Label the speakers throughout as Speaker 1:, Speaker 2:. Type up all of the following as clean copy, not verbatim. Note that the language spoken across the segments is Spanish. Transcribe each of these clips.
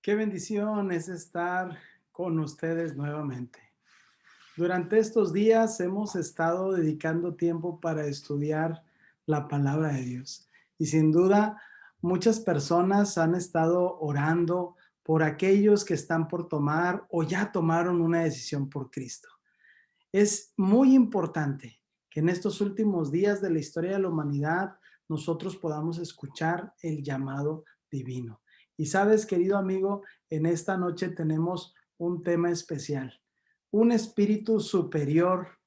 Speaker 1: Qué bendición es estar con ustedes nuevamente. Durante estos días hemos estado dedicando tiempo para estudiar la palabra de Dios. Y sin duda, muchas personas han estado orando por aquellos que están por tomar o ya tomaron una decisión por Cristo. Es muy importante que en estos últimos días de la historia de la humanidad nosotros podamos escuchar el llamado divino. Y sabes, querido amigo, en esta noche tenemos un tema especial, un espíritu superior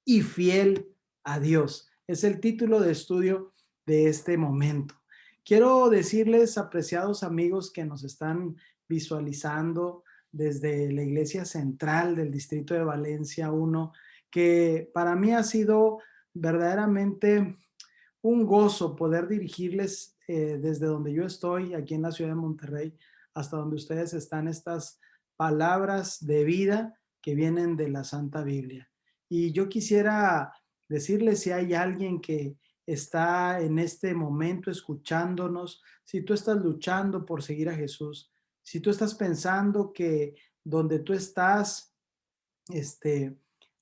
Speaker 1: y fiel a Dios. Es el título de estudio de este momento. Quiero decirles, apreciados amigos que nos están visualizando desde la iglesia central del distrito de Valencia 1, que para mí ha sido verdaderamente un gozo poder dirigirles desde donde yo estoy, aquí en la ciudad de Monterrey, hasta donde ustedes están, estas palabras de vida que vienen de la Santa Biblia. Y yo quisiera decirles si hay alguien que está en este momento escuchándonos, si tú estás luchando por seguir a Jesús, si tú estás pensando que donde tú estás, este,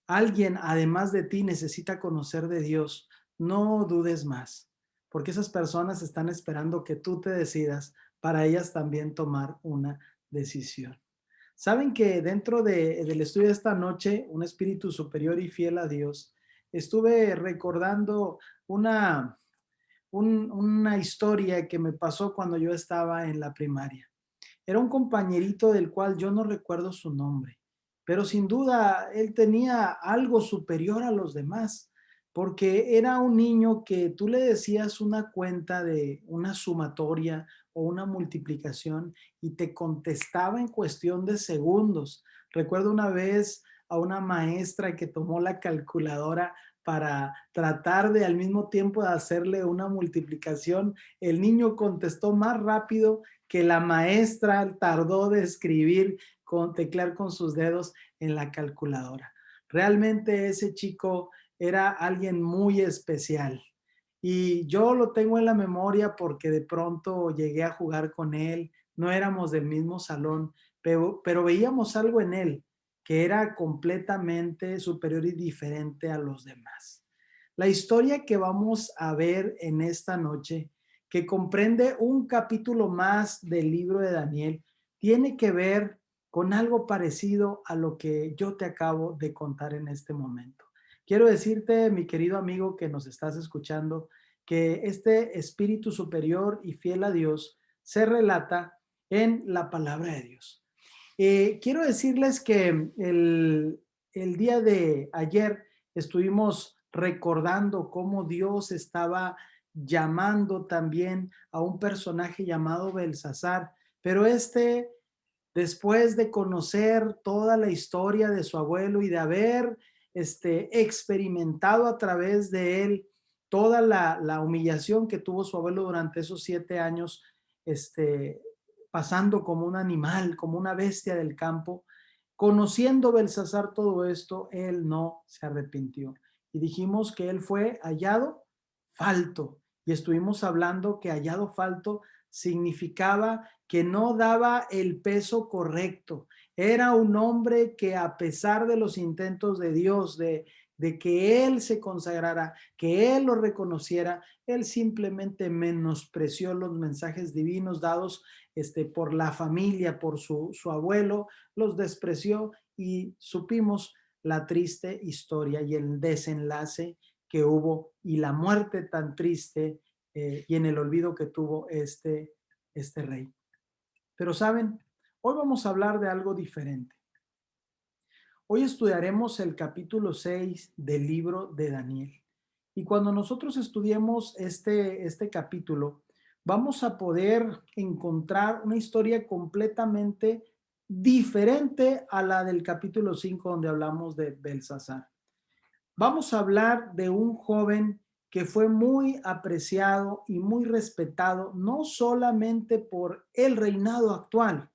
Speaker 1: alguien además de ti necesita conocer de Dios, no dudes más, porque esas personas están esperando que tú te decidas para ellas también tomar una decisión. Saben que dentro del estudio de esta noche, un espíritu superior y fiel a Dios, estuve recordando una, una historia que me pasó cuando yo estaba en la primaria. Era un compañerito del cual yo no recuerdo su nombre, pero sin duda él tenía algo superior a los demás, porque era un niño que tú le decías una cuenta de una sumatoria o una multiplicación y te contestaba en cuestión de segundos. Recuerdo una vez a una maestra que tomó la calculadora para tratar de al mismo tiempo de hacerle una multiplicación. El niño contestó más rápido que la maestra tardó de escribir, con teclear con sus dedos en la calculadora. Realmente ese chico era alguien muy especial. Y yo lo tengo en la memoria porque de pronto llegué a jugar con él, no éramos del mismo salón, pero veíamos algo en él que era completamente superior y diferente a los demás. La historia que vamos a ver en esta noche, que comprende un capítulo más del libro de Daniel, tiene que ver con algo parecido a lo que yo te acabo de contar en este momento. Quiero decirte, mi querido amigo que nos estás escuchando, que este espíritu superior y fiel a Dios se relata en la palabra de Dios. Quiero decirles que el día de ayer estuvimos recordando cómo Dios estaba llamando también a un personaje llamado Belsasar, pero después de conocer toda la historia de su abuelo y de haber experimentado a través de él toda la humillación que tuvo su abuelo durante esos 7 años, este, pasando como un animal, como una bestia del campo, conociendo Belsasar todo esto, él no se arrepintió. Y dijimos que él fue hallado falto. Y estuvimos hablando que hallado falto significaba que no daba el peso correcto. Era un hombre que a pesar de los intentos de Dios, de que él se consagrara, que él lo reconociera, él simplemente menospreció los mensajes divinos dados por la familia, por su abuelo, los despreció y supimos la triste historia y el desenlace que hubo y la muerte tan triste y en el olvido que tuvo este rey. Pero saben, hoy vamos a hablar de algo diferente. Hoy estudiaremos el capítulo 6 del libro de Daniel. Y cuando nosotros estudiemos este capítulo, vamos a poder encontrar una historia completamente diferente a la del capítulo 5 donde hablamos de Belsasar. Vamos a hablar de un joven que fue muy apreciado y muy respetado, no solamente por el reinado actual,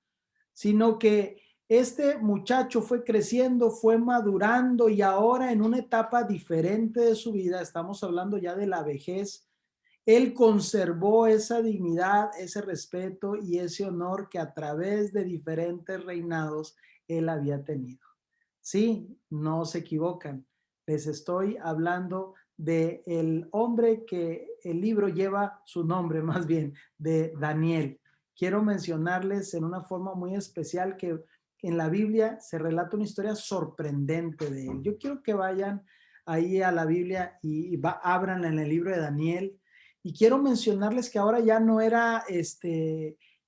Speaker 1: sino que este muchacho fue creciendo, fue madurando y ahora en una etapa diferente de su vida, estamos hablando ya de la vejez, Él conservó esa dignidad, ese respeto y ese honor que a través de diferentes reinados él había tenido. Sí, no se equivocan. Les estoy hablando de el hombre que el libro lleva su nombre, más bien, de Daniel. Quiero mencionarles en una forma muy especial que en la Biblia se relata una historia sorprendente de él. Yo quiero que vayan ahí a la Biblia y abran en el libro de Daniel. Y quiero mencionarles que ahora ya no era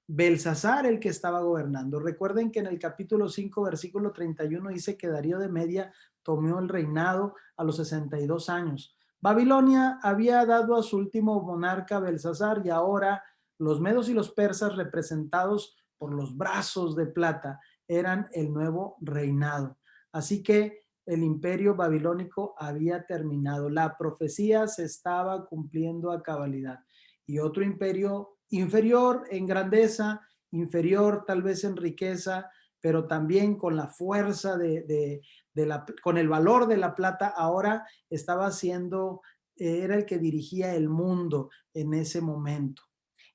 Speaker 1: Belsasar el que estaba gobernando. Recuerden que en el capítulo 5, versículo 31 dice que Darío de Media tomó el reinado a los 62 años. Babilonia había dado a su último monarca Belsasar y ahora los medos y los persas, representados por los brazos de plata, eran el nuevo reinado. Así que el imperio babilónico había terminado. La profecía se estaba cumpliendo a cabalidad. Y otro imperio inferior en grandeza, inferior tal vez en riqueza, pero también con la fuerza con el valor de la plata, ahora estaba siendo, era el que dirigía el mundo en ese momento.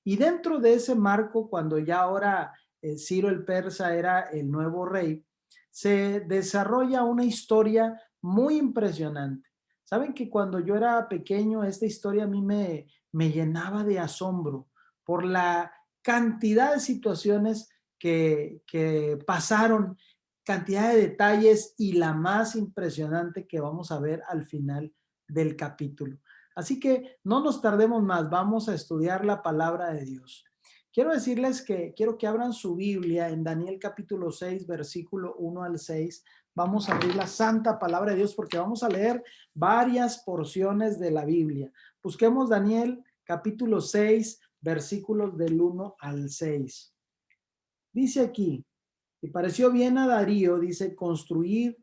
Speaker 1: Y dentro de ese marco, cuando ya ahora Ciro el Persa era el nuevo rey, se desarrolla una historia muy impresionante. Saben que cuando yo era pequeño, esta historia a mí me llenaba de asombro por la cantidad de situaciones que pasaron, cantidad de detalles y la más impresionante que vamos a ver al final del capítulo. Así que no nos tardemos más, vamos a estudiar la palabra de Dios. Quiero decirles que quiero que abran su Biblia en Daniel capítulo 6, versículo 1 al 6. Vamos a abrir la santa palabra de Dios porque vamos a leer varias porciones de la Biblia. Busquemos Daniel capítulo 6, versículos del 1 al 6. Dice aquí, y pareció bien a Darío, dice, constituir,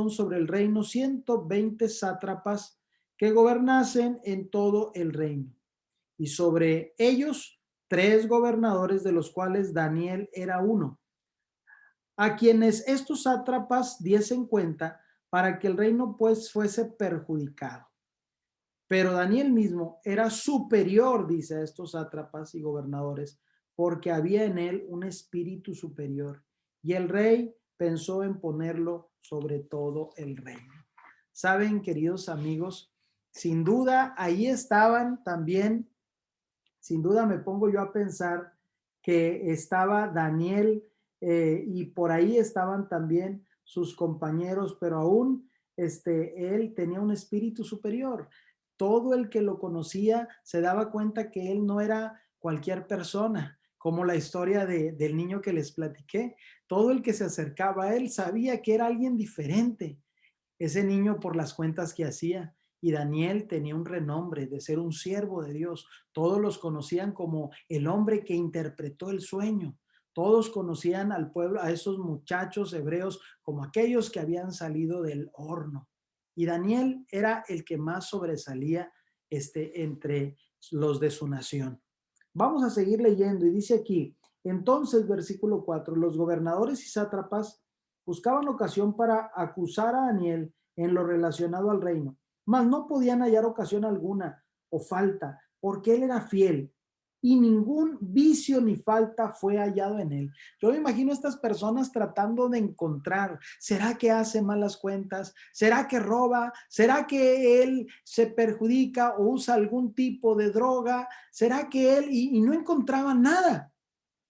Speaker 1: sobre el reino 120 sátrapas que gobernasen en todo el reino, y sobre ellos 3 gobernadores, de los cuales Daniel era uno, a quienes estos sátrapas diesen cuenta para que el reino pues fuese perjudicado. Pero Daniel mismo era superior, dice, a estos sátrapas y gobernadores, porque había en él un espíritu superior, y el rey pensó en ponerlo sobre todo el reino. Saben, queridos amigos, sin duda ahí estaban también, sin duda me pongo yo a pensar que estaba Daniel y por ahí estaban también sus compañeros, pero aún él tenía un espíritu superior. Todo el que lo conocía se daba cuenta que él no era cualquier persona, como la historia del niño que les platiqué. Todo el que se acercaba a él sabía que era alguien diferente, ese niño por las cuentas que hacía. Y Daniel tenía un renombre de ser un siervo de Dios. Todos los conocían como el hombre que interpretó el sueño. Todos conocían al pueblo, a esos muchachos hebreos, como aquellos que habían salido del horno. Y Daniel era el que más sobresalía entre los de su nación. Vamos a seguir leyendo y dice aquí, entonces, versículo 4, los gobernadores y sátrapas buscaban ocasión para acusar a Daniel en lo relacionado al reino, mas no podían hallar ocasión alguna o falta, porque él era fiel y ningún vicio ni falta fue hallado en él. Yo me imagino a estas personas tratando de encontrar, ¿será que hace malas cuentas? ¿Será que roba? ¿Será que él se perjudica o usa algún tipo de droga? ¿Será que él? Y no encontraban nada.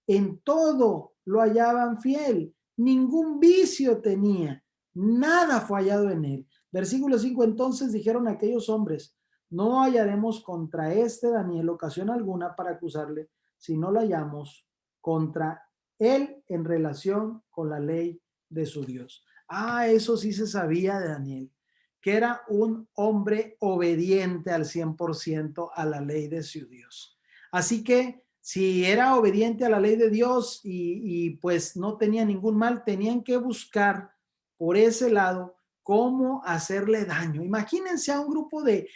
Speaker 1: En todo lo hallaban fiel, ningún vicio tenía, nada fue hallado en él. Versículo 5, entonces dijeron aquellos hombres, no hallaremos contra este Daniel ocasión alguna para acusarle, si no lo hallamos contra él en relación con la ley de su Dios. Ah, eso sí se sabía de Daniel, que era un hombre obediente al 100% a la ley de su Dios. Así que si era obediente a la ley de Dios y pues no tenía ningún mal, tenían que buscar por ese lado cómo hacerle daño. Imagínense a un grupo de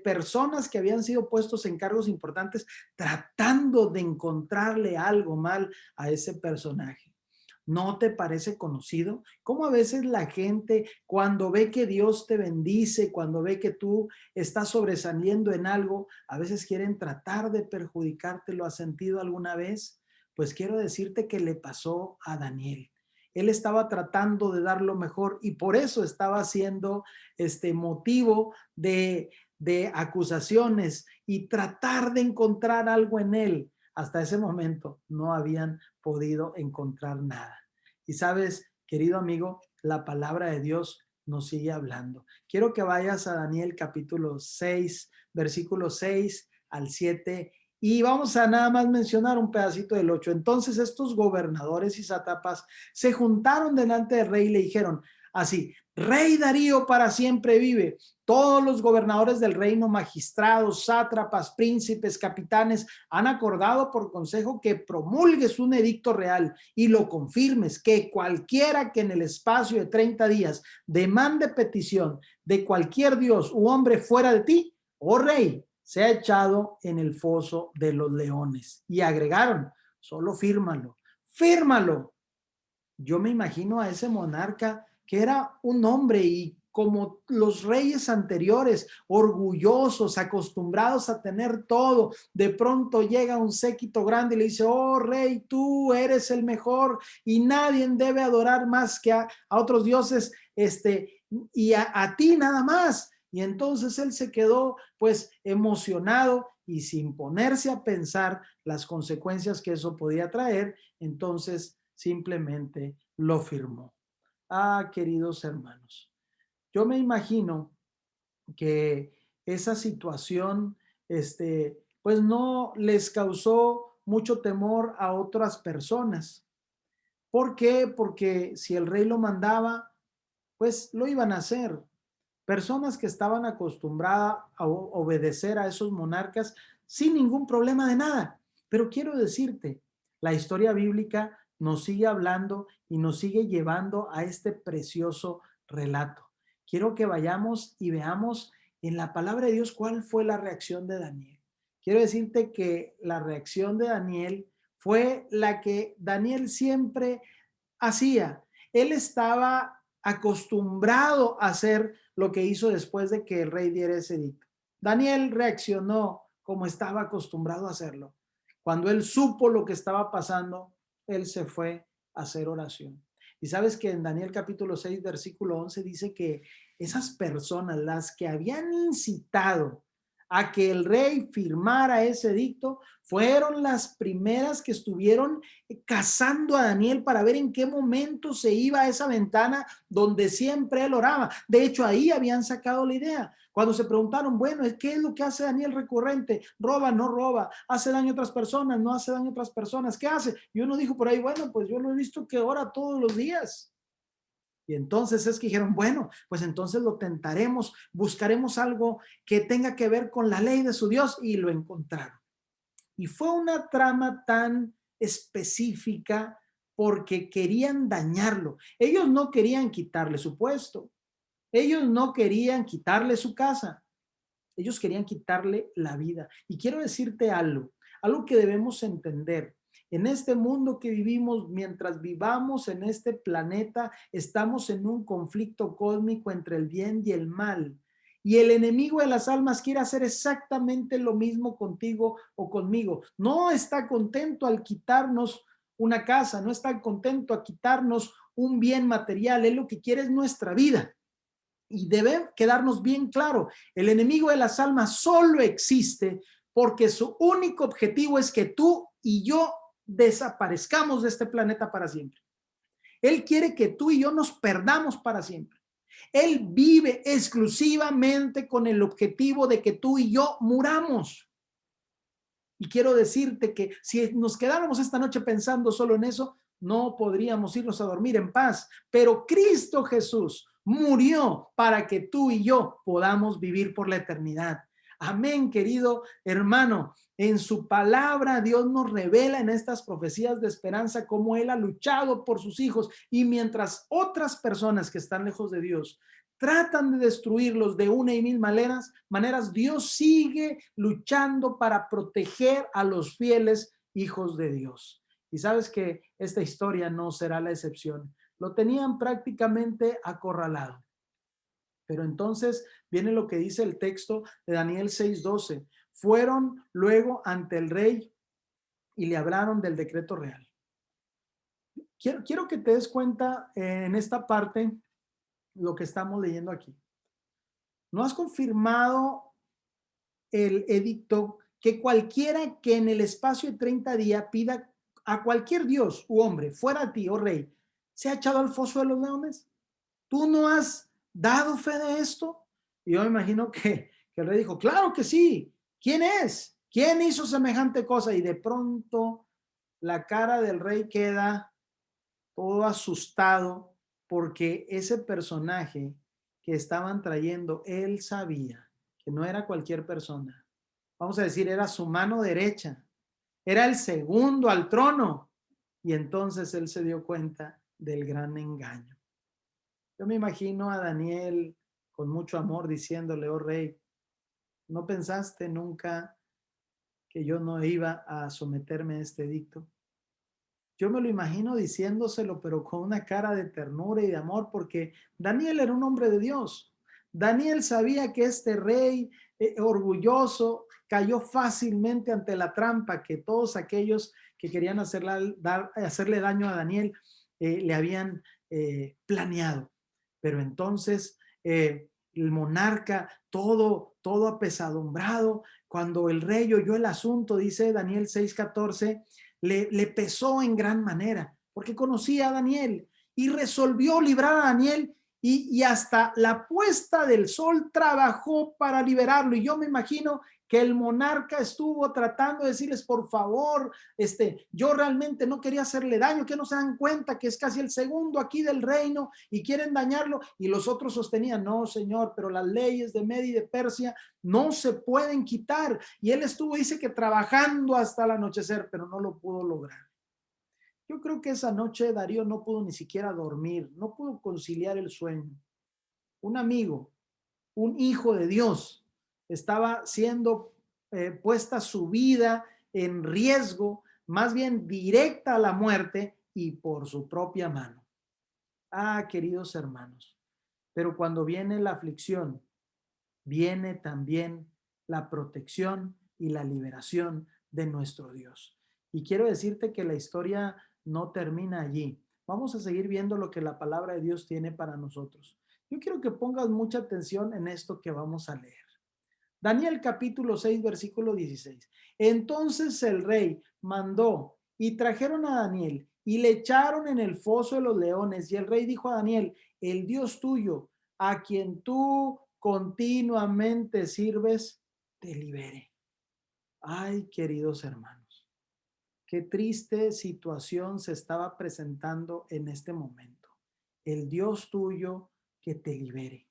Speaker 1: personas que habían sido puestos en cargos importantes tratando de encontrarle algo mal a ese personaje. ¿No te parece conocido? Cómo a veces la gente, cuando ve que Dios te bendice, cuando ve que tú estás sobresaliendo en algo, a veces quieren tratar de perjudicarte. ¿Lo has sentido alguna vez? Pues quiero decirte que le pasó a Daniel. Él estaba tratando de dar lo mejor y por eso estaba siendo motivo de acusaciones y tratar de encontrar algo en él. Hasta ese momento no habían podido encontrar nada. Y sabes, querido amigo, la palabra de Dios nos sigue hablando. Quiero que vayas a Daniel capítulo 6, versículo 6 al 7 y vamos a nada más mencionar un pedacito del 8. Entonces estos gobernadores y sátrapas se juntaron delante del rey y le dijeron así: Rey Darío para siempre vive. Todos los gobernadores del reino, magistrados, sátrapas, príncipes, capitanes, han acordado por consejo que promulgues un edicto real y lo confirmes, que cualquiera que en el espacio de 30 días demande petición de cualquier dios u hombre fuera de ti, oh rey, sea echado en el foso de los leones. Y agregaron: solo fírmalo, fírmalo. Yo me imagino a ese monarca que era un hombre y como los reyes anteriores, orgullosos, acostumbrados a tener todo, de pronto llega un séquito grande y le dice: oh rey, tú eres el mejor y nadie debe adorar más que a otros dioses, y a ti nada más. Y entonces él se quedó pues emocionado y sin ponerse a pensar las consecuencias que eso podía traer, entonces simplemente lo firmó. Ah, queridos hermanos, yo me imagino que esa situación, pues no les causó mucho temor a otras personas. ¿Por qué? Porque si el rey lo mandaba, pues lo iban a hacer. Personas que estaban acostumbradas a obedecer a esos monarcas sin ningún problema de nada. Pero quiero decirte, la historia bíblica nos sigue hablando y nos sigue llevando a este precioso relato. Quiero que vayamos y veamos en la palabra de Dios cuál fue la reacción de Daniel. Quiero decirte que la reacción de Daniel fue la que Daniel siempre hacía. Él estaba acostumbrado a hacer lo que hizo después de que el rey diera ese edicto. Daniel reaccionó como estaba acostumbrado a hacerlo. Cuando él supo lo que estaba pasando, él se fue a hacer oración. Y sabes que en Daniel capítulo 6, versículo 11 dice que esas personas, las que habían incitado a que el rey firmara ese edicto, fueron las primeras que estuvieron cazando a Daniel para ver en qué momento se iba a esa ventana donde siempre él oraba. De hecho, ahí habían sacado la idea. Cuando se preguntaron, bueno, ¿qué es lo que hace Daniel recurrente? ¿Roba, no roba? ¿Hace daño a otras personas? ¿No hace daño a otras personas? ¿Qué hace? Y uno dijo por ahí, bueno, pues yo lo he visto que ora todos los días. Y entonces es que dijeron, bueno, pues entonces lo tentaremos, buscaremos algo que tenga que ver con la ley de su Dios, y lo encontraron. Y fue una trama tan específica porque querían dañarlo. Ellos no querían quitarle su puesto. Ellos no querían quitarle su casa. Ellos querían quitarle la vida. Y quiero decirte algo que debemos entender. En este mundo que vivimos, mientras vivamos en este planeta, estamos en un conflicto cósmico entre el bien y el mal. Y el enemigo de las almas quiere hacer exactamente lo mismo contigo o conmigo. No está contento al quitarnos una casa, no está contento a quitarnos un bien material. Él lo que quiere es nuestra vida. Y debe quedarnos bien claro, el enemigo de las almas solo existe porque su único objetivo es que tú y yo desaparezcamos de este planeta para siempre. Él quiere que tú y yo nos perdamos para siempre. Él vive exclusivamente con el objetivo de que tú y yo muramos. Y quiero decirte que si nos quedáramos esta noche pensando solo en eso, no podríamos irnos a dormir en paz. Pero Cristo Jesús murió para que tú y yo podamos vivir por la eternidad. Amén, querido hermano. En su palabra Dios nos revela en estas profecías de esperanza cómo Él ha luchado por sus hijos, y mientras otras personas que están lejos de Dios tratan de destruirlos de una y mil maneras, Dios sigue luchando para proteger a los fieles hijos de Dios. Y sabes que esta historia no será la excepción. Lo tenían prácticamente acorralado. Pero entonces viene lo que dice el texto de Daniel 6:12. Fueron luego ante el rey y le hablaron del decreto real. Quiero que te des cuenta en esta parte lo que estamos leyendo aquí. No has confirmado el edicto que cualquiera que en el espacio de 30 días pida a cualquier dios u hombre fuera a ti, oh rey, sea echado al foso de los leones. ¿Tú no has dado fe de esto? Y yo me imagino que el rey dijo, claro que sí. ¿Quién es? ¿Quién hizo semejante cosa? Y de pronto la cara del rey queda todo asustado porque ese personaje que estaban trayendo, él sabía que no era cualquier persona. Vamos a decir, era su mano derecha, era el segundo al trono. Y entonces él se dio cuenta del gran engaño. Yo me imagino a Daniel con mucho amor diciéndole, oh rey, ¿no pensaste nunca que yo no iba a someterme a este edicto? Yo me lo imagino diciéndoselo, pero con una cara de ternura y de amor, porque Daniel era un hombre de Dios. Daniel sabía que este rey orgulloso cayó fácilmente ante la trampa que todos aquellos que querían hacerle daño a Daniel le habían planeado. Pero entonces el monarca, todo apesadumbrado, cuando el rey oyó el asunto, dice Daniel 6:14, le pesó en gran manera, porque conocía a Daniel y resolvió librar a Daniel y hasta la puesta del sol trabajó para liberarlo. Y yo me imagino que el monarca estuvo tratando de decirles, por favor, yo realmente no quería hacerle daño, que no se dan cuenta que es casi el segundo aquí del reino y quieren dañarlo. Y los otros sostenían, no, señor, pero las leyes de Media y de Persia no se pueden quitar. Y él estuvo, dice que trabajando hasta el anochecer, pero no lo pudo lograr. Yo creo que esa noche Darío no pudo ni siquiera dormir, no pudo conciliar el sueño. Un amigo, un hijo de Dios, estaba siendo puesta su vida en riesgo, más bien directa a la muerte y por su propia mano. Ah, queridos hermanos, pero cuando viene la aflicción, viene también la protección y la liberación de nuestro Dios. Y quiero decirte que la historia no termina allí. Vamos a seguir viendo lo que la palabra de Dios tiene para nosotros. Yo quiero que pongas mucha atención en esto que vamos a leer. Daniel capítulo 6, versículo 16. Entonces el rey mandó y trajeron a Daniel y le echaron en el foso de los leones. Y el rey dijo a Daniel, el Dios tuyo, a quien tú continuamente sirves, te libere. Ay, queridos hermanos, qué triste situación se estaba presentando en este momento. El Dios tuyo que te libere.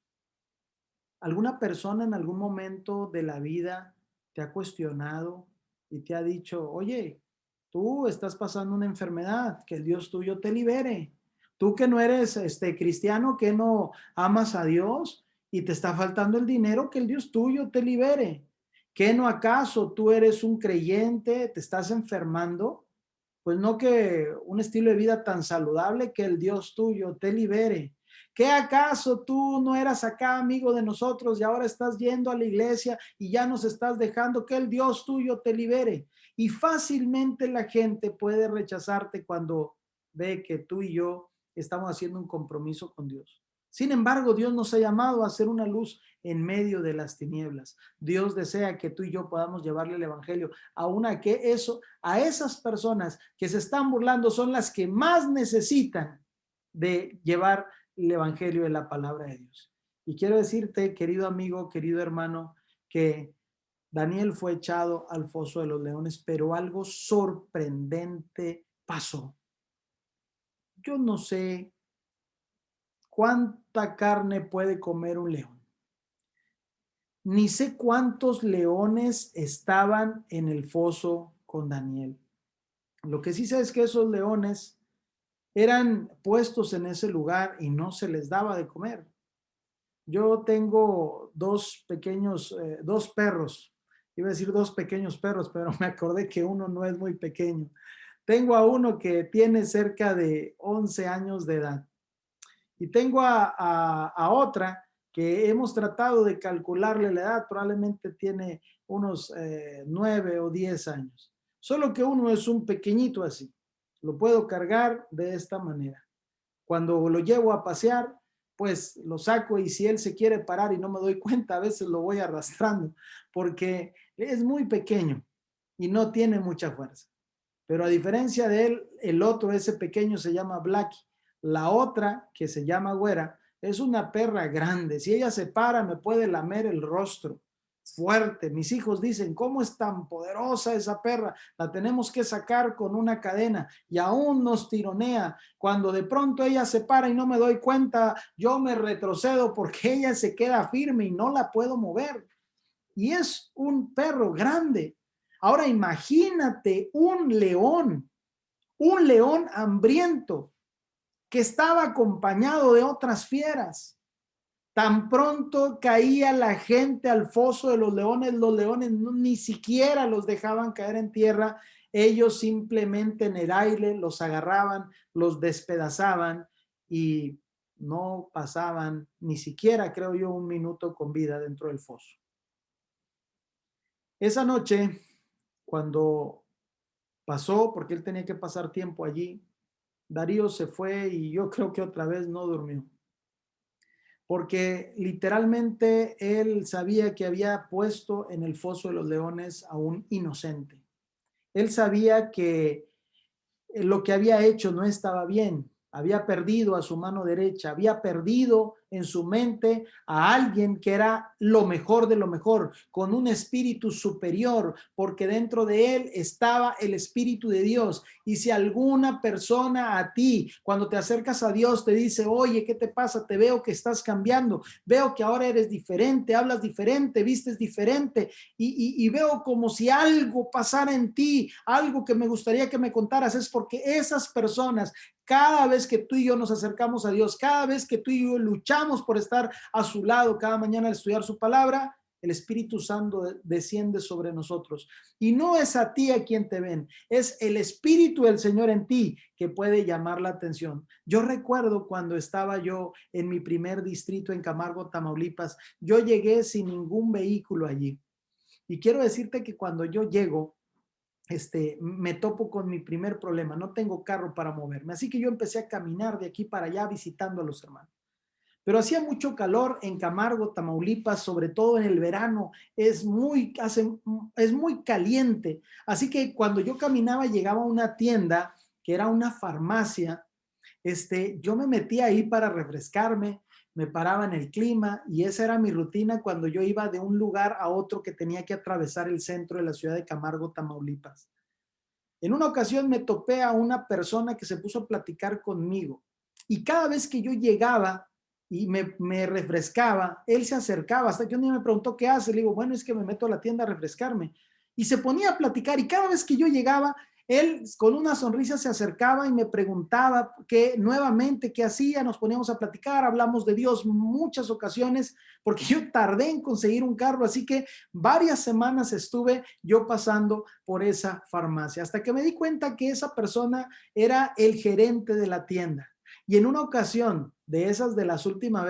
Speaker 1: ¿Alguna persona en algún momento de la vida te ha cuestionado y te ha dicho, oye, tú estás pasando una enfermedad, que el Dios tuyo te libere? Tú que no eres cristiano, que no amas a Dios y te está faltando el dinero, que el Dios tuyo te libere. ¿Que no acaso tú eres un creyente, te estás enfermando? Pues no, que un estilo de vida tan saludable, que el Dios tuyo te libere. ¿Qué acaso tú no eras acá amigo de nosotros y ahora estás yendo a la iglesia y ya nos estás dejando? Que el Dios tuyo te libere. Y fácilmente la gente puede rechazarte cuando ve que tú y yo estamos haciendo un compromiso con Dios. Sin embargo, Dios nos ha llamado a hacer una luz en medio de las tinieblas. Dios desea que tú y yo podamos llevarle el evangelio a esas personas que se están burlando son las que más necesitan de llevar el evangelio de la palabra de Dios. Y quiero decirte, querido amigo, querido hermano, que Daniel fue echado al foso de los leones, pero algo sorprendente pasó. Yo no sé cuánta carne puede comer un león, ni sé cuántos leones estaban en el foso con Daniel. Lo que sí sé es que esos leones eran puestos en ese lugar y no se les daba de comer. Yo tengo dos perros. Iba a decir dos pequeños perros, pero me acordé que uno no es muy pequeño. Tengo a uno que tiene cerca de 11 años de edad y tengo a otra que hemos tratado de calcularle la edad, probablemente tiene unos 9 o 10 años. Solo que uno es un pequeñito así. Lo puedo cargar de esta manera. Cuando lo llevo a pasear, pues lo saco y si él se quiere parar y no me doy cuenta, a veces lo voy arrastrando porque es muy pequeño y no tiene mucha fuerza. Pero a diferencia de él, el otro, ese pequeño, se llama Blackie. La otra, que se llama Güera, es una perra grande. Si ella se para, me puede lamer el rostro. Fuerte. Mis hijos dicen, ¿cómo es tan poderosa esa perra? La tenemos que sacar con una cadena y aún nos tironea. Cuando de pronto ella se para y no me doy cuenta, yo me retrocedo porque ella se queda firme y no la puedo mover. Y es un perro grande. Ahora imagínate un león hambriento que estaba acompañado de otras fieras. Tan pronto caía la gente al foso de los leones ni siquiera los dejaban caer en tierra. Ellos simplemente en el aire los agarraban, los despedazaban y no pasaban ni siquiera, creo yo, un minuto con vida dentro del foso. Esa noche, cuando pasó, porque él tenía que pasar tiempo allí, Darío se fue y yo creo que otra vez no durmió. Porque literalmente él sabía que había puesto en el foso de los leones a un inocente. Él sabía que lo que había hecho no estaba bien. Había perdido a su mano derecha, había perdido en su mente a alguien que era lo mejor de lo mejor, con un espíritu superior, porque dentro de él estaba el Espíritu de Dios. Y si alguna persona a ti, cuando te acercas a Dios, te dice, oye, ¿qué te pasa? Te veo que estás cambiando, veo que ahora eres diferente, hablas diferente, vistes diferente, y veo como si algo pasara en ti, algo que me gustaría que me contaras, es porque esas personas, cada vez que tú y yo nos acercamos a Dios, cada vez que tú y yo luchamos por estar a su lado cada mañana al estudiar su palabra, el Espíritu Santo desciende sobre nosotros. Y no es a ti a quien te ven, es el Espíritu del Señor en ti que puede llamar la atención. Yo recuerdo cuando estaba yo en mi primer distrito en Camargo, Tamaulipas, yo llegué sin ningún vehículo allí. Y quiero decirte que cuando yo llego, me topo con mi primer problema, no tengo carro para moverme, así que yo empecé a caminar de aquí para allá visitando a los hermanos. Pero hacía mucho calor en Camargo, Tamaulipas, sobre todo en el verano, es muy caliente, así que cuando yo caminaba llegaba a una tienda que era una farmacia. Yo me metía ahí para refrescarme, me paraba en el clima y esa era mi rutina cuando yo iba de un lugar a otro que tenía que atravesar el centro de la ciudad de Camargo, Tamaulipas. En una ocasión me topé a una persona que se puso a platicar conmigo y cada vez que yo llegaba y me refrescaba, él se acercaba hasta que un día me preguntó qué hace. Le digo, bueno, es que me meto a la tienda a refrescarme. Y se ponía a platicar y cada vez que yo llegaba, él con una sonrisa se acercaba y me preguntaba nuevamente qué hacía. Nos poníamos a platicar, hablamos de Dios muchas ocasiones porque yo tardé en conseguir un carro, así que varias semanas estuve yo pasando por esa farmacia hasta que me di cuenta que esa persona era el gerente de la tienda. Y en una ocasión de esas de las últimas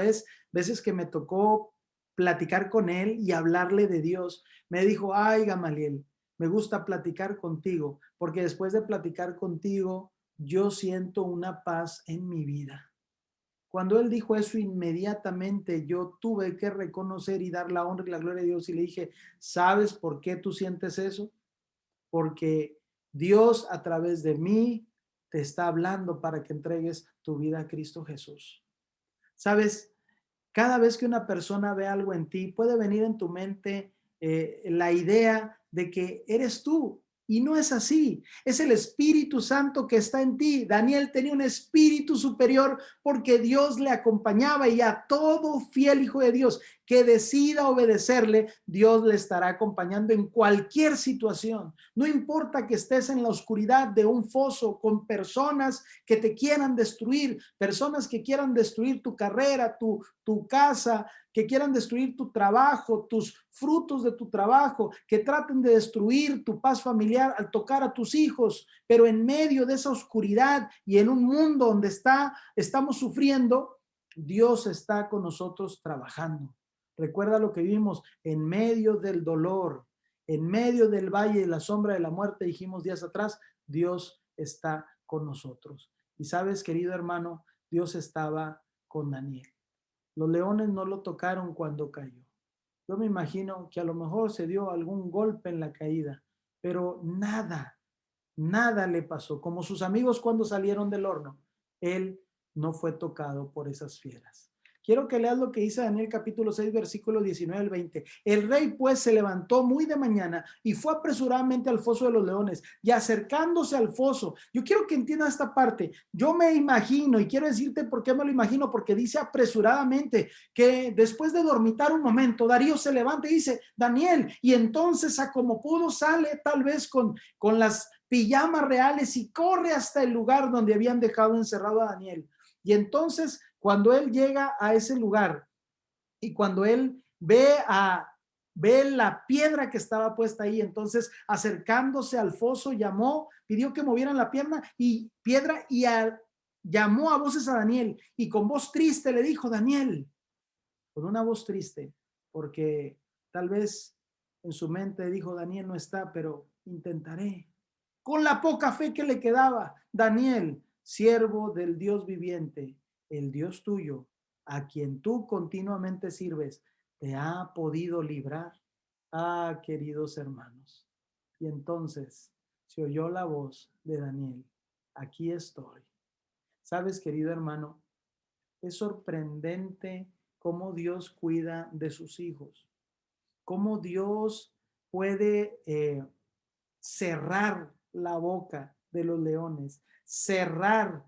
Speaker 1: veces que me tocó platicar con él y hablarle de Dios, me dijo, ay, Gamaliel, me gusta platicar contigo, porque después de platicar contigo, yo siento una paz en mi vida. Cuando él dijo eso, inmediatamente yo tuve que reconocer y dar la honra y la gloria a Dios y le dije, ¿sabes por qué tú sientes eso? Porque Dios a través de mí te está hablando para que entregues tu vida a Cristo Jesús. ¿Sabes? Cada vez que una persona ve algo en ti, puede venir en tu mente la idea de que eres tú. Y no es así. Es el Espíritu Santo que está en ti. Daniel tenía un espíritu superior porque Dios le acompañaba y a todo fiel hijo de Dios que decida obedecerle, Dios le estará acompañando en cualquier situación. No importa que estés en la oscuridad de un foso con personas que te quieran destruir, personas que quieran destruir tu carrera, tu casa, que quieran destruir tu trabajo, tus frutos de tu trabajo, que traten de destruir tu paz familiar al tocar a tus hijos, pero en medio de esa oscuridad y en un mundo donde estamos sufriendo, Dios está con nosotros trabajando. Recuerda lo que vimos en medio del dolor, en medio del valle de la sombra de la muerte, dijimos días atrás, Dios está con nosotros. Y sabes, querido hermano, Dios estaba con Daniel. Los leones no lo tocaron cuando cayó. Yo me imagino que a lo mejor se dio algún golpe en la caída, pero nada le pasó. Como sus amigos cuando salieron del horno, él no fue tocado por esas fieras. Quiero que leas lo que dice Daniel capítulo 6, versículo 19 al 20. El rey pues se levantó muy de mañana y fue apresuradamente al foso de los leones, y acercándose al foso, yo quiero que entiendas esta parte, yo me imagino, y quiero decirte por qué me lo imagino, porque dice apresuradamente, que después de dormitar un momento, Darío se levanta y dice, Daniel, y entonces a como pudo sale tal vez con las pijamas reales y corre hasta el lugar donde habían dejado encerrado a Daniel. Y entonces cuando él llega a ese lugar y cuando él ve la piedra que estaba puesta ahí, entonces acercándose al foso pidió que movieran la pierna y piedra llamó a voces a Daniel y con voz triste le dijo, Daniel, con una voz triste, porque tal vez en su mente dijo, Daniel no está, pero intentaré. Con la poca fe que le quedaba, Daniel, siervo del Dios viviente, el Dios tuyo, a quien tú continuamente sirves, te ha podido librar. Ah, queridos hermanos. Y entonces se oyó la voz de Daniel. Aquí estoy. ¿Sabes, querido hermano? Es sorprendente cómo Dios cuida de sus hijos, cómo Dios puede cerrar la boca de los leones, cerrar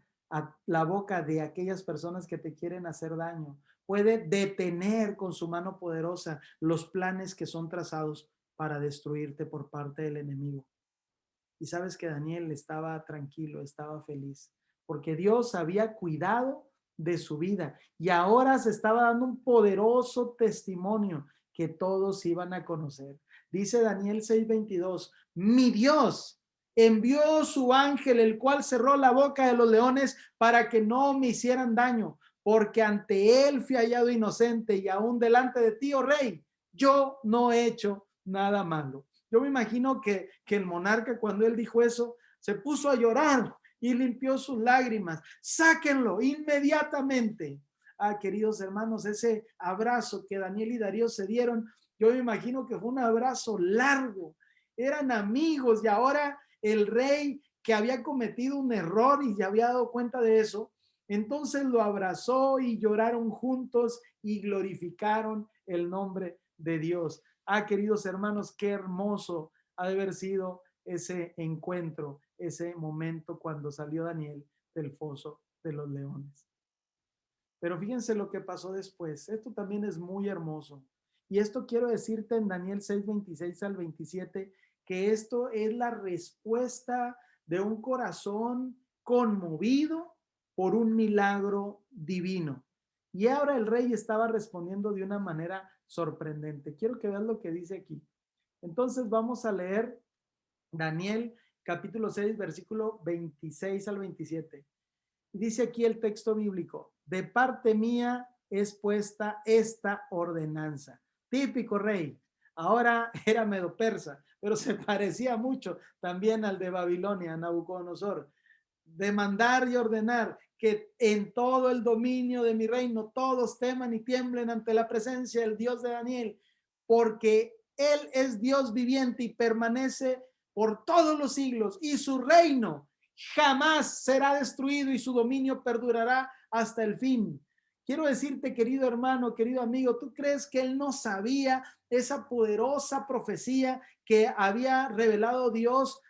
Speaker 1: la boca de aquellas personas que te quieren hacer daño, puede detener con su mano poderosa los planes que son trazados para destruirte por parte del enemigo. Y sabes que Daniel estaba tranquilo, estaba feliz, porque Dios había cuidado de su vida y ahora se estaba dando un poderoso testimonio que todos iban a conocer. Dice Daniel 6:22, mi Dios envió su ángel, el cual cerró la boca de los leones para que no me hicieran daño, porque ante él fui hallado inocente y aún delante de ti, oh rey, yo no he hecho nada malo. Yo me imagino que el monarca, cuando él dijo eso, se puso a llorar y limpió sus lágrimas. Sáquenlo inmediatamente. Ah, queridos hermanos, ese abrazo que Daniel y Darío se dieron, yo me imagino que fue un abrazo largo. Eran amigos y ahora el rey que había cometido un error y se había dado cuenta de eso, entonces lo abrazó y lloraron juntos y glorificaron el nombre de Dios. Ah, queridos hermanos, qué hermoso ha de haber sido ese encuentro, ese momento cuando salió Daniel del foso de los leones. Pero fíjense lo que pasó después. Esto también es muy hermoso. Y esto quiero decirte en Daniel 6:26 al 27, que esto es la respuesta de un corazón conmovido por un milagro divino. Y ahora el rey estaba respondiendo de una manera sorprendente. Quiero que veas lo que dice aquí. Entonces vamos a leer Daniel capítulo 6, versículo 26 al 27. Dice aquí el texto bíblico, de parte mía es puesta esta ordenanza. Típico rey. Ahora era medo persa, pero se parecía mucho también al de Babilonia, Nabucodonosor. Demandar y ordenar que en todo el dominio de mi reino todos teman y tiemblen ante la presencia del Dios de Daniel, porque él es Dios viviente y permanece por todos los siglos, y su reino jamás será destruido y su dominio perdurará hasta el fin. Quiero decirte, querido hermano, querido amigo, ¿tú crees que él no sabía esa poderosa profecía que había revelado Dios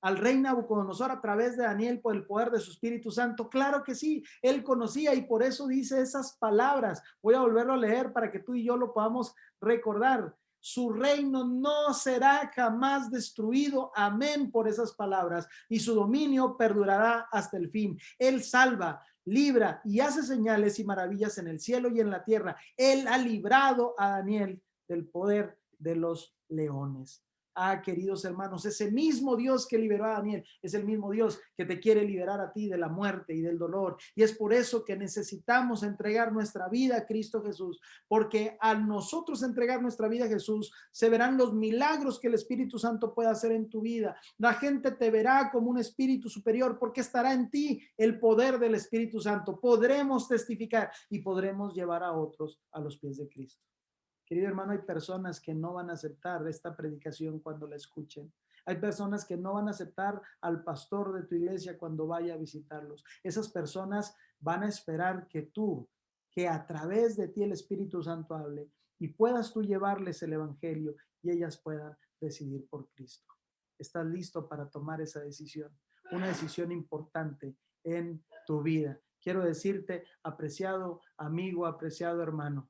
Speaker 1: al rey Nabucodonosor a través de Daniel por el poder de su Espíritu Santo? Claro que sí, él conocía y por eso dice esas palabras. Voy a volverlo a leer para que tú y yo lo podamos recordar. Su reino no será jamás destruido. Amén por esas palabras. Y su dominio perdurará hasta el fin. Él salva, libra y hace señales y maravillas en el cielo y en la tierra. Él ha librado a Daniel del poder de los leones. Ah, queridos hermanos, ese mismo Dios que liberó a Daniel es el mismo Dios que te quiere liberar a ti de la muerte y del dolor. Y es por eso que necesitamos entregar nuestra vida a Cristo Jesús, porque al nosotros entregar nuestra vida a Jesús, se verán los milagros que el Espíritu Santo puede hacer en tu vida. La gente te verá como un espíritu superior porque estará en ti el poder del Espíritu Santo. Podremos testificar y podremos llevar a otros a los pies de Cristo. Querido hermano, hay personas que no van a aceptar esta predicación cuando la escuchen. Hay personas que no van a aceptar al pastor de tu iglesia cuando vaya a visitarlos. Esas personas van a esperar que tú, que a través de ti el Espíritu Santo hable y puedas tú llevarles el evangelio y ellas puedan decidir por Cristo. ¿Estás listo para tomar esa decisión? Una decisión importante en tu vida. Quiero decirte, apreciado amigo, apreciado hermano,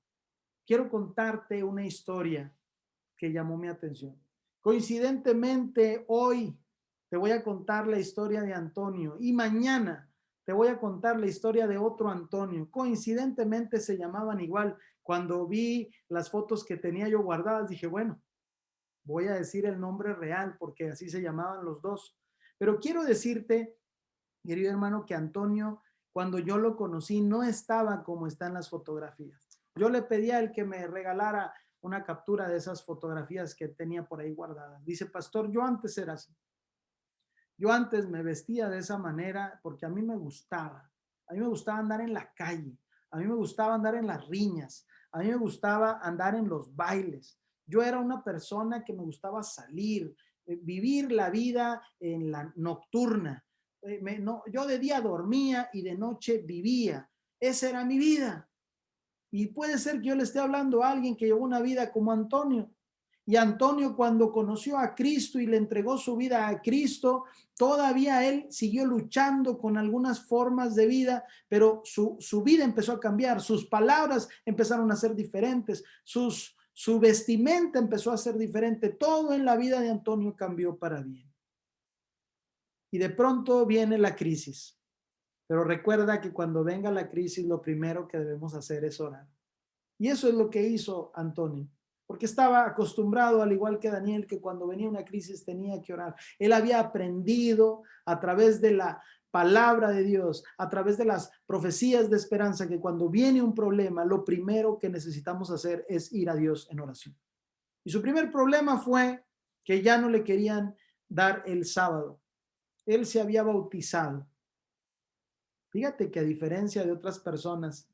Speaker 1: quiero contarte una historia que llamó mi atención. Coincidentemente, hoy te voy a contar la historia de Antonio y mañana te voy a contar la historia de otro Antonio. Coincidentemente se llamaban igual. Cuando vi las fotos que tenía yo guardadas, dije, bueno, voy a decir el nombre real porque así se llamaban los dos. Pero quiero decirte, querido hermano, que Antonio, cuando yo lo conocí, no estaba como está en las fotografías. Yo le pedí a él que me regalara una captura de esas fotografías que tenía por ahí guardadas. Dice, pastor, yo antes era así. Yo antes me vestía de esa manera porque a mí me gustaba. A mí me gustaba andar en la calle. A mí me gustaba andar en las riñas. A mí me gustaba andar en los bailes. Yo era una persona que me gustaba salir, vivir la vida en la nocturna. No, yo de día dormía y de noche vivía. Esa era mi vida. Y puede ser que yo le esté hablando a alguien que llevó una vida como Antonio. Y Antonio, cuando conoció a Cristo y le entregó su vida a Cristo, todavía él siguió luchando con algunas formas de vida, pero su vida empezó a cambiar, sus palabras empezaron a ser diferentes, su vestimenta empezó a ser diferente, todo en la vida de Antonio cambió para bien. Y de pronto viene la crisis. Pero recuerda que cuando venga la crisis, lo primero que debemos hacer es orar. Y eso es lo que hizo Antonio, porque estaba acostumbrado, al igual que Daniel, que cuando venía una crisis tenía que orar. Él había aprendido a través de la palabra de Dios, a través de las profecías de esperanza, que cuando viene un problema, lo primero que necesitamos hacer es ir a Dios en oración. Y su primer problema fue que ya no le querían dar el sábado. Él se había bautizado. Fíjate que a diferencia de otras personas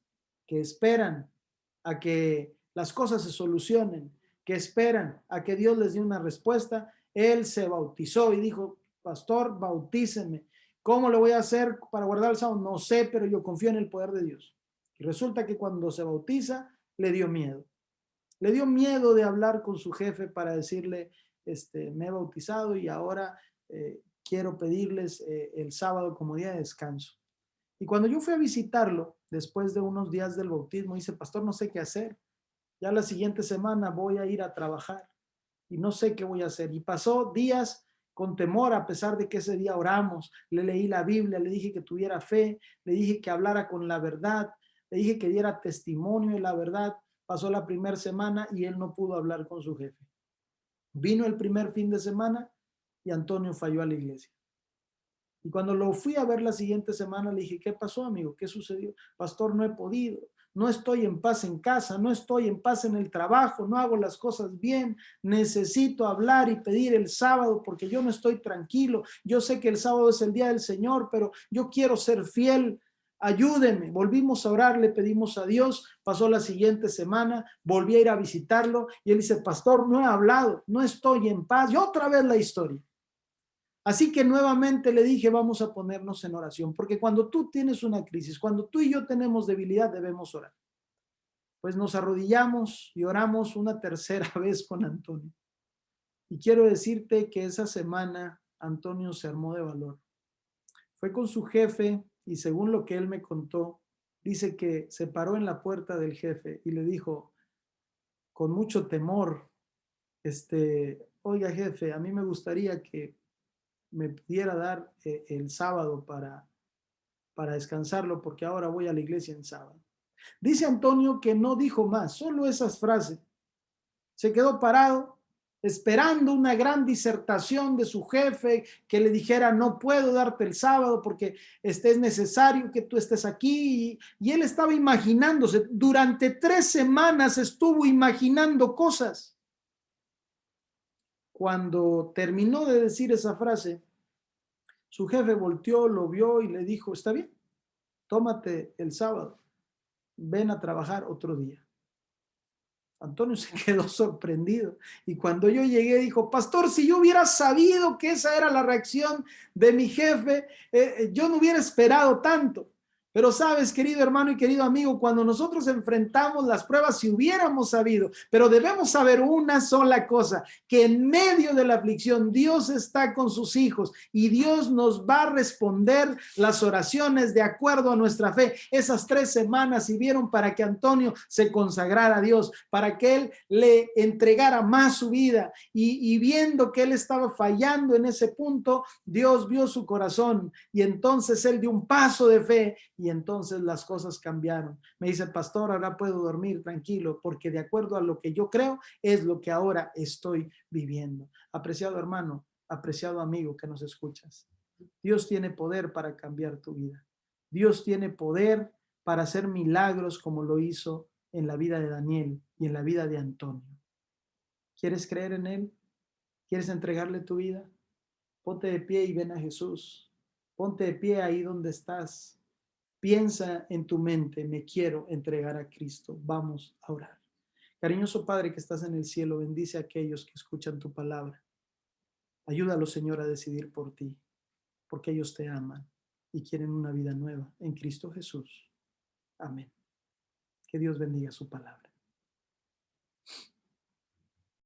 Speaker 1: que esperan a que las cosas se solucionen, que esperan a que Dios les dé una respuesta, él se bautizó y dijo, pastor, bautíceme. ¿Cómo lo voy a hacer para guardar el sábado? No sé, pero yo confío en el poder de Dios. Y resulta que cuando se bautiza, le dio miedo. Le dio miedo de hablar con su jefe para decirle, me he bautizado y ahora quiero pedirles el sábado como día de descanso. Y cuando yo fui a visitarlo, después de unos días del bautismo, dice, pastor, no sé qué hacer. Ya la siguiente semana voy a ir a trabajar y no sé qué voy a hacer. Y pasó días con temor, a pesar de que ese día oramos, le leí la Biblia, le dije que tuviera fe, le dije que hablara con la verdad, le dije que diera testimonio de la verdad. Pasó la primera semana y él no pudo hablar con su jefe. Vino el primer fin de semana y Antonio falló a la iglesia. Y cuando lo fui a ver la siguiente semana, le dije, ¿qué pasó, amigo? ¿Qué sucedió? Pastor, no he podido. No estoy en paz en casa, no estoy en paz en el trabajo, no hago las cosas bien. Necesito hablar y pedir el sábado porque yo no estoy tranquilo. Yo sé que el sábado es el día del Señor, pero yo quiero ser fiel. Ayúdeme. Volvimos a orar, le pedimos a Dios. Pasó la siguiente semana, volví a ir a visitarlo y él dice, pastor, no he hablado, no estoy en paz. Y otra vez la historia. Así que nuevamente le dije, vamos a ponernos en oración, porque cuando tú tienes una crisis, cuando tú y yo tenemos debilidad, debemos orar. Pues nos arrodillamos y oramos una tercera vez con Antonio. Y quiero decirte que esa semana Antonio se armó de valor. Fue con su jefe y según lo que él me contó, dice que se paró en la puerta del jefe y le dijo con mucho temor, oiga jefe, a mí me gustaría que me pudiera dar el sábado para descansarlo porque ahora voy a la iglesia en sábado. Dice Antonio que no dijo más, solo esas frases. Se quedó parado esperando una gran disertación de su jefe que le dijera no puedo darte el sábado porque es necesario que tú estés aquí y él estaba imaginándose, durante 3 semanas estuvo imaginando cosas. Cuando terminó de decir esa frase, su jefe volteó, lo vio y le dijo, está bien, tómate el sábado, ven a trabajar otro día. Antonio se quedó sorprendido y cuando yo llegué dijo, pastor, si yo hubiera sabido que esa era la reacción de mi jefe, yo no hubiera esperado tanto. Pero sabes, querido hermano y querido amigo, cuando nosotros enfrentamos las pruebas, si hubiéramos sabido, pero debemos saber una sola cosa, que en medio de la aflicción Dios está con sus hijos y Dios nos va a responder las oraciones de acuerdo a nuestra fe. Esas 3 semanas sirvieron para que Antonio se consagrara a Dios, para que él le entregara más su vida y viendo que él estaba fallando en ese punto, Dios vio su corazón y entonces él dio un paso de fe y entonces las cosas cambiaron. Me dice, pastor, ahora puedo dormir tranquilo porque de acuerdo a lo que yo creo es lo que ahora estoy viviendo. Apreciado hermano, apreciado amigo que nos escuchas, Dios tiene poder para cambiar tu vida. Dios tiene poder para hacer milagros como lo hizo en la vida de Daniel y en la vida de Antonio. ¿Quieres creer en Él? ¿Quieres entregarle tu vida? Ponte de pie y ven a Jesús. Ponte de pie ahí donde estás. Piensa en tu mente, me quiero entregar a Cristo. Vamos a orar. Cariñoso Padre que estás en el cielo, bendice a aquellos que escuchan tu palabra. Ayúdalos, Señor, a decidir por ti, porque ellos te aman y quieren una vida nueva en Cristo Jesús. Amén. Que Dios bendiga su palabra.